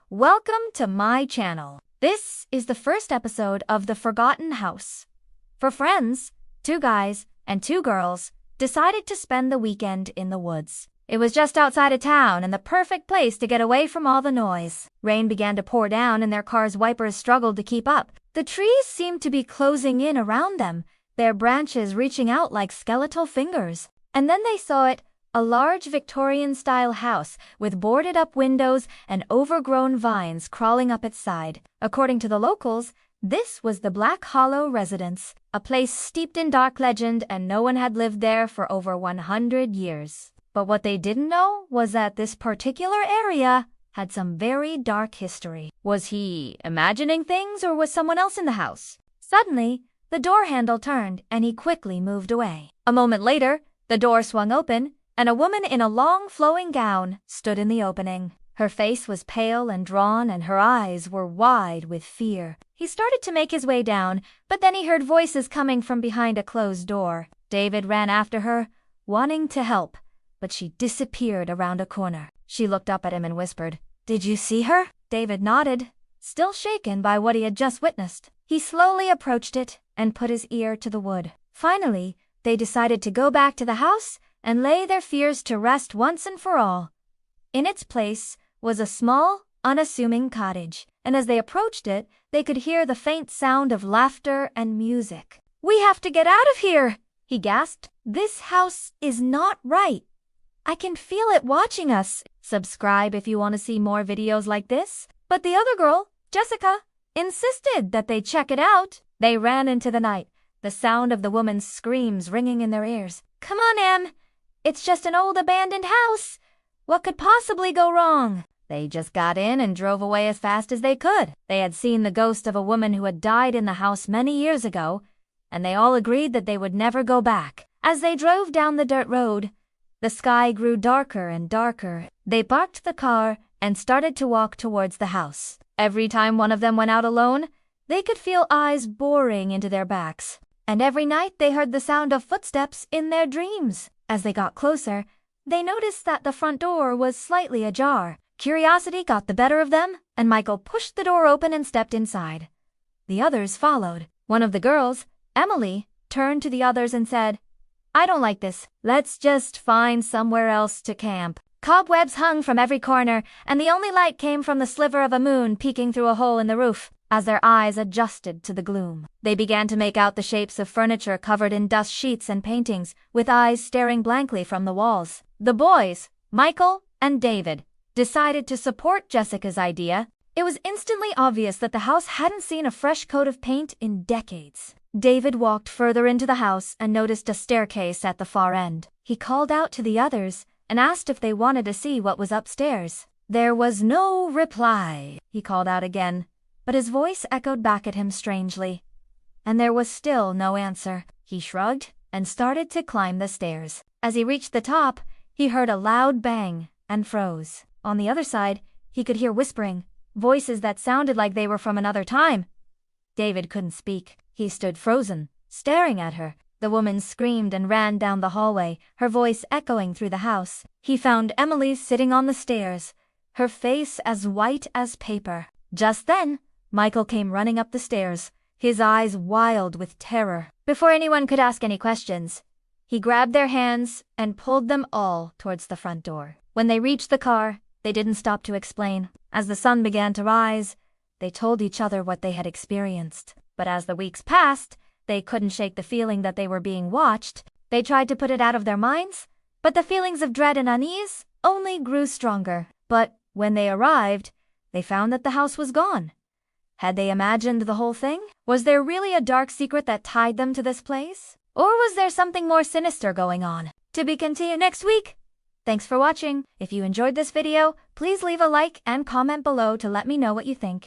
welcome to my channel. This is the first episode of The Forgotten House. Four friends, two guys and two girls, decided to spend the weekend in the woods. It was just outside of town and the perfect place to get away from all the noise. Rain began to pour down and their car's wipers struggled to keep up. The trees seemed to be closing in around them, their branches reaching out like skeletal fingers. And then they saw it, a large Victorian-style house with boarded-up windows and overgrown vines crawling up its side. According to the locals, this was the Black Hollow residence, a place steeped in dark legend, and no one had lived there for over 100 years. But what they didn't know was that this particular area had some very dark history. Was he imagining things, or was someone else in the house? Suddenly, the door handle turned and he quickly moved away. A moment later, the door swung open, and a woman in a long flowing gown stood in the opening. Her face was pale and drawn, and her eyes were wide with fear. He started to make his way down, but then he heard voices coming from behind a closed door. David ran after her, wanting to help, but she disappeared around a corner. She looked up at him and whispered, "Did you see her?" David nodded, still shaken by what he had just witnessed. He slowly approached it and put his ear to the wood. Finally, they decided to go back to the house and lay their fears to rest once and for all. In its place was a small, unassuming cottage, and as they approached it, they could hear the faint sound of laughter and music. "We have to get out of here," he gasped. "This house is not right. I can feel it watching us." Subscribe if you want to see more videos like this. But the other girl, Jessica, insisted that they check it out. They ran into the night, the sound of the woman's screams ringing in their ears. "Come on, Em. It's just an old abandoned house. What could possibly go wrong?" They just got in and drove away as fast as they could. They had seen the ghost of a woman who had died in the house many years ago, and they all agreed that they would never go back. As they drove down the dirt road, the sky grew darker and darker. They parked the car and started to walk towards the house. Every time one of them went out alone, they could feel eyes boring into their backs. And every night they heard the sound of footsteps in their dreams. As they got closer, they noticed that the front door was slightly ajar. Curiosity got the better of them, and Michael pushed the door open and stepped inside. The others followed. One of the girls, Emily, turned to the others and said, "I don't like this. Let's just find somewhere else to camp." Cobwebs hung from every corner, and the only light came from the sliver of a moon peeking through a hole in the roof. As their eyes adjusted to the gloom, they began to make out the shapes of furniture covered in dust sheets and paintings, with eyes staring blankly from the walls. The boys, Michael and David, decided to support Jessica's idea. It was instantly obvious that the house hadn't seen a fresh coat of paint in decades. David walked further into the house and noticed a staircase at the far end. He called out to the others and asked if they wanted to see what was upstairs. There was no reply. He called out again, but his voice echoed back at him strangely, and there was still no answer. He shrugged and started to climb the stairs. As he reached the top, he heard a loud bang and froze. On the other side, he could hear whispering, voices that sounded like they were from another time. David couldn't speak. He stood frozen, staring at her. The woman screamed and ran down the hallway, her voice echoing through the house. He found Emily sitting on the stairs, her face as white as paper. Just then, Michael came running up the stairs, his eyes wild with terror. Before anyone could ask any questions, he grabbed their hands and pulled them all towards the front door. When they reached the car, they didn't stop to explain. As the sun began to rise, they told each other what they had experienced. But as the weeks passed, they couldn't shake the feeling that they were being watched. They tried to put it out of their minds, but the feelings of dread and unease only grew stronger. But when they arrived, they found that the house was gone. Had they imagined the whole thing? Was there really a dark secret that tied them to this place? Or was there something more sinister going on? To be continued next week. Thanks for watching. If you enjoyed this video, please leave a like and comment below to let me know what you think.